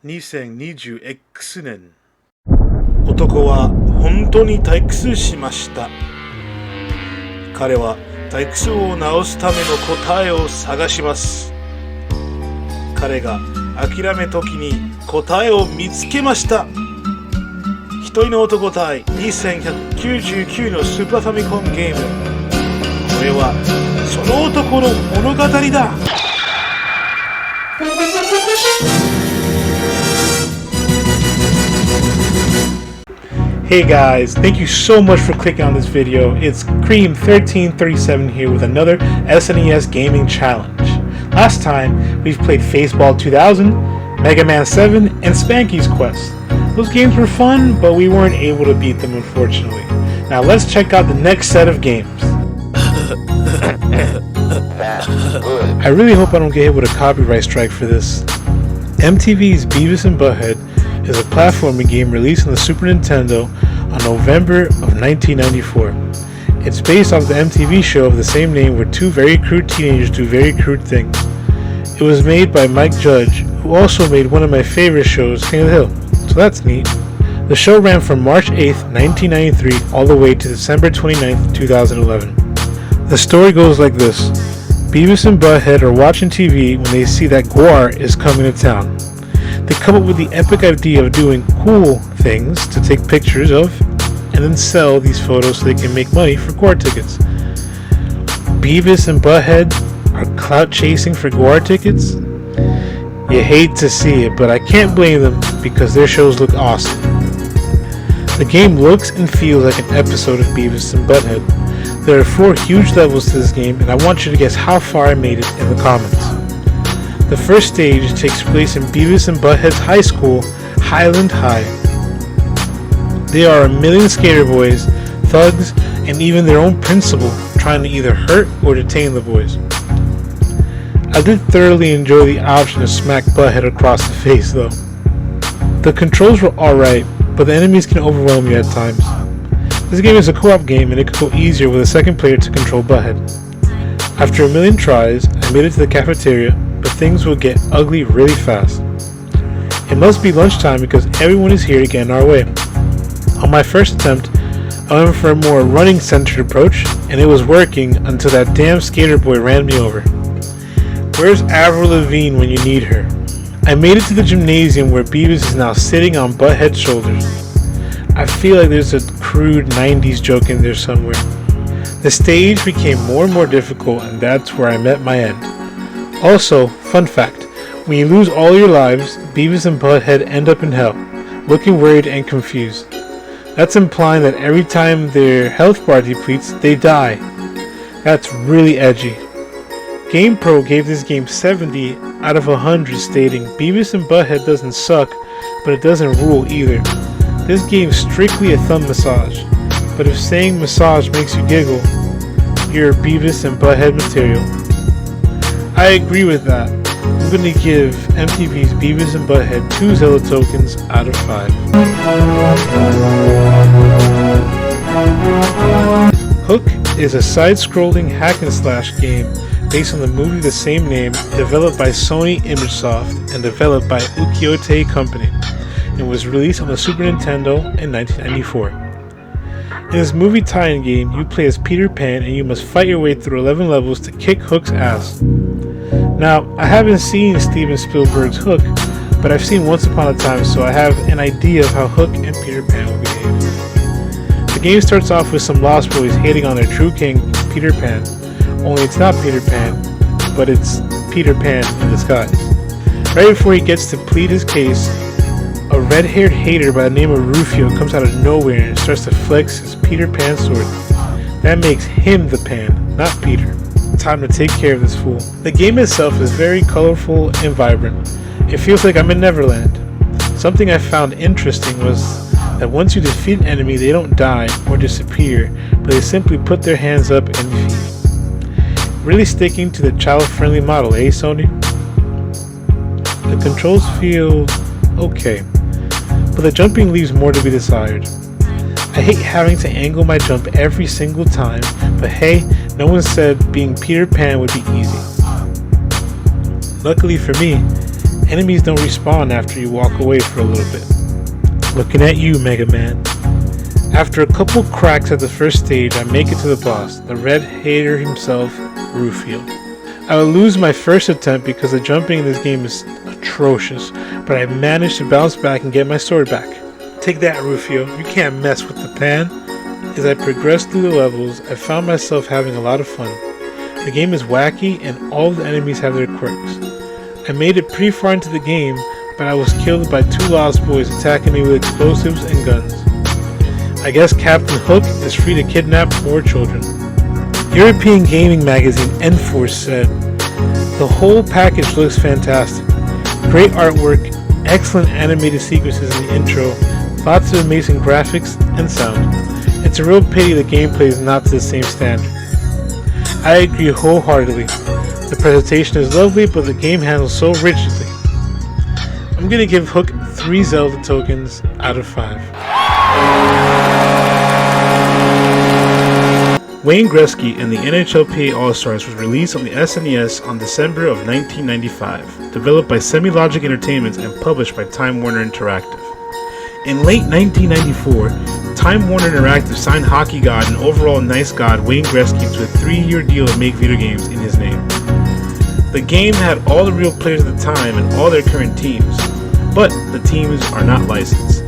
2020X 年。男は本当に退屈しました。彼は退屈を直すための答えを探します。彼が諦め時に答えを見つけました。一人の男対2199のスーパーファミコンゲーム。これはその男の物語だ。Hey guys, thank you so much for clicking on this video. It's Cream1337 here with another SNES gaming challenge. Last time, we've played Faceball 2000, Mega Man 7, and Spanky's Quest. Those games were fun, but we weren't able to beat them unfortunately. Now let's check out the next set of games. I really hope I don't get hit with a copyright strike for this. MTV's Beavis and Butthead is a platforming game released on the Super Nintendo on November of 1994. It's based off the MTV show of the same name where two very crude teenagers do very crude things. It was made by Mike Judge, who also made one of my favorite shows, King of the Hill, so that's neat. The show ran from March 8th, 1993 all the way to December 29th, 2011. The story goes like this. Beavis and Butthead are watching TV when they see that Guar is coming to town. They come up with the epic idea of doing cool things to take pictures of and then sell these photos so they can make money for Guar tickets. Beavis and Butthead are clout chasing for Guar tickets? You hate to see it, but I can't blame them because their shows look awesome. The game looks and feels like an episode of Beavis and Butthead. There are 4 huge levels to this game, and I want you to guess how far I made it in the comments. The first stage takes place in Beavis and Butthead's high school, Highland High. There are a million skater boys, thugs, and even their own principal trying to either hurt or detain the boys. I did thoroughly enjoy the option to smack Butthead across the face though. The controls were alright, but the enemies can overwhelm you at times. This game is a co-op game and it could go easier with a second player to control Butthead. After a million tries, I made it to the cafeteria, but things will get ugly really fast. It must be lunchtime because everyone is here to get in our way. On my first attempt, I went for a more running-centered approach, and it was working until that damn skater boy ran me over. Where's Avril Lavigne when you need her? I made it to the gymnasium where Beavis is now sitting on Butthead's shoulders. I feel like there's a crude 90s joke in there somewhere. The stage became more and more difficult, and that's where I met my end. Also, fun fact, when you lose all your lives, Beavis and Butthead end up in hell, looking worried and confused. That's implying that every time their health bar depletes, they die. That's really edgy. GamePro gave this game 70 out of 100, stating Beavis and Butthead doesn't suck, but it doesn't rule either. This game's strictly a thumb massage, but if saying massage makes you giggle, you're Beavis and Butthead material. I agree with that. I'm going to give MTV's Beavis and Butthead 2 Zelda tokens out of 5. Hook is a side-scrolling hack-and-slash game based on the movie of the same name, developed by Sony ImageSoft and developed by Ukiyo-e Company, and was released on the Super Nintendo in 1994. In this movie tie-in game, you play as Peter Pan and you must fight your way through 11 levels to kick Hook's ass. Now, I haven't seen Steven Spielberg's Hook, but I've seen Once Upon a Time, so I have an idea of how Hook and Peter Pan will behave. The game starts off with some Lost Boys hating on their true king, Peter Pan, only it's not Peter Pan, but it's Peter Pan in disguise. Right before he gets to plead his case, a red-haired hater by the name of Rufio comes out of nowhere and starts to flex his Peter Pan sword. That makes him the Pan, not Peter. Time to take care of this fool. The game itself is very colorful and vibrant. It feels like I'm in Neverland. Something I found interesting was that once you defeat an enemy, they don't die or disappear, but they simply put their hands up and defeat. Really sticking to the child-friendly model, eh, Sony? The controls feel okay, but the jumping leaves more to be desired. I hate having to angle my jump every single time, but hey, no one said being Peter Pan would be easy. Luckily for me, Enemies don't respawn after you walk away for a little bit. Looking at you, Mega Man. After a couple cracks at the first stage, I make it to the boss, the red hater himself, Rufio. I will lose my first attempt because the jumping in this game is atrocious, but I managed to bounce back and get my sword back. Take that, Rufio, you can't mess with the pan. As I progressed through the levels, I found myself having a lot of fun. The game is wacky and all the enemies have their quirks. I made it pretty far into the game, but I was killed by two lost boys attacking me with explosives and guns. I guess Captain Hook is free to kidnap more children. European gaming magazine Enforce said, "The whole package looks fantastic. Great artwork, excellent animated sequences in the intro, lots of amazing graphics and sound. It's a real pity the gameplay is not to the same standard." I agree wholeheartedly. The presentation is lovely, but the game handles so rigidly. I'm gonna give Hook 3 Zelda tokens out of 5. Wayne Gretzky and the NHLPA All-Stars was released on the SNES on December of 1995, developed by Semi-Logic Entertainment and published by Time Warner Interactive. In late 1994, Time Warner Interactive signed hockey god and overall nice god Wayne Gretzky to a 3-year deal to make video games in his name. The game had all the real players at the time and all their current teams, but the teams are not licensed.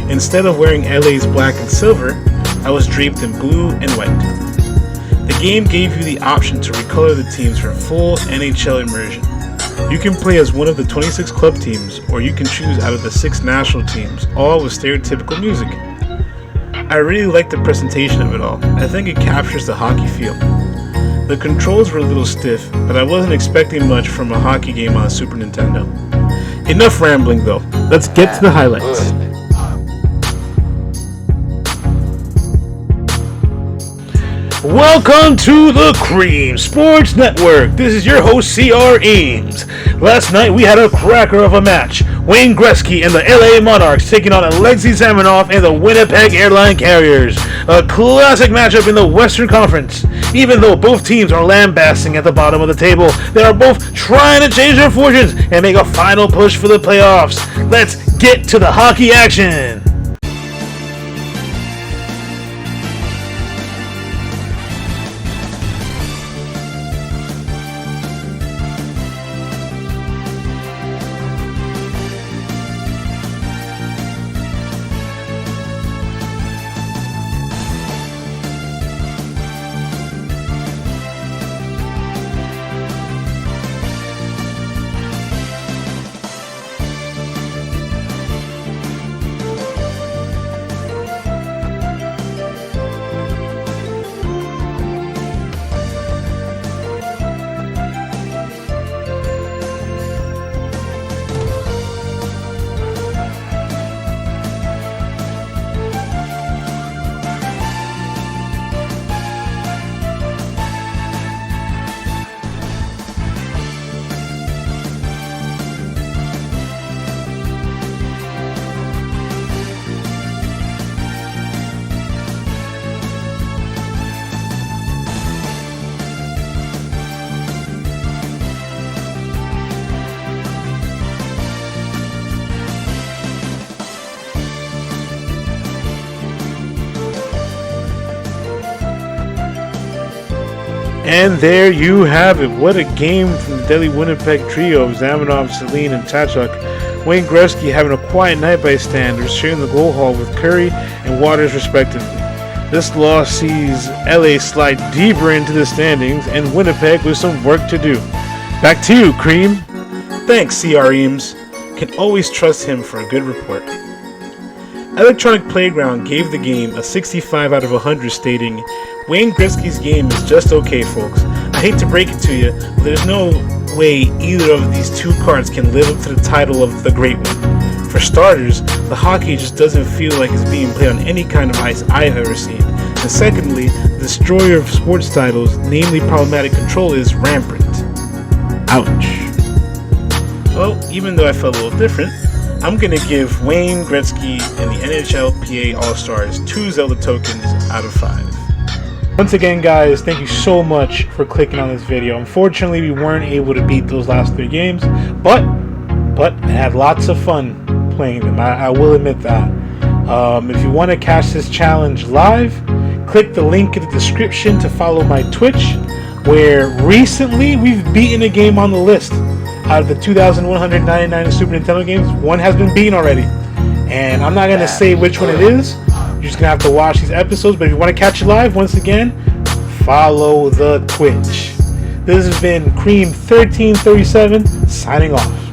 Instead of wearing LA's black and silver, I was draped in blue and white. The game gave you the option to recolor the teams for full NHL immersion. You can play as one of the 26 club teams, or you can choose out of the 6 national teams, all with stereotypical music. I really like the presentation of it all. I think it captures the hockey feel. The controls were a little stiff, but I wasn't expecting much from a hockey game on a Super Nintendo. Enough rambling though, let's get to the highlights. Welcome to the Cream Sports Network. This is your host, C.R. Eames. Last night we had a cracker of a match. Wayne Gretzky and the LA Monarchs taking on Alexei Zamenhof and the Winnipeg Airline Carriers. A classic matchup in the Western Conference. Even though both teams are lambasting at the bottom of the table, they are both trying to change their fortunes and make a final push for the playoffs. Let's get to the hockey action. And there you have it. What a game from the deadly Winnipeg trio of Zamenhof, Celine, and Tkachuk. Wayne Gretzky having a quiet night by his standards, sharing the goal haul with Curry and Waters respectively. This loss sees LA slide deeper into the standings and Winnipeg with some work to do. Back to you, Cream. Thanks, C.R. Eames. Can always trust him for a good report. Electronic Playground gave the game a 65 out of 100, stating, "Wayne Gretzky's game is just okay, folks. I hate to break it to you, but there's no way either of these two cards can live up to the title of the Great One. For starters, the hockey just doesn't feel like it's being played on any kind of ice I've ever seen. And secondly, the destroyer of sports titles, namely problematic control, is rampant." Ouch. Well, even though I felt a little different, I'm going to give Wayne Gretzky and the NHLPA All-Stars 2 Zelda tokens out of 5. Once again, guys, thank you so much for clicking on this video. Unfortunately, we weren't able to beat those last 3 games, but but I had lots of fun playing them. I will admit that. If you want to catch this challenge live, click the link in the description to follow my Twitch, where recently we've beaten a game on the list. Out of the 2,199 Super Nintendo games, one has been beaten already. And I'm not going to say which one it is. You're just going to have to watch these episodes. But if you want to catch it live, once again, follow the Twitch. This has been Cream 1337 signing off.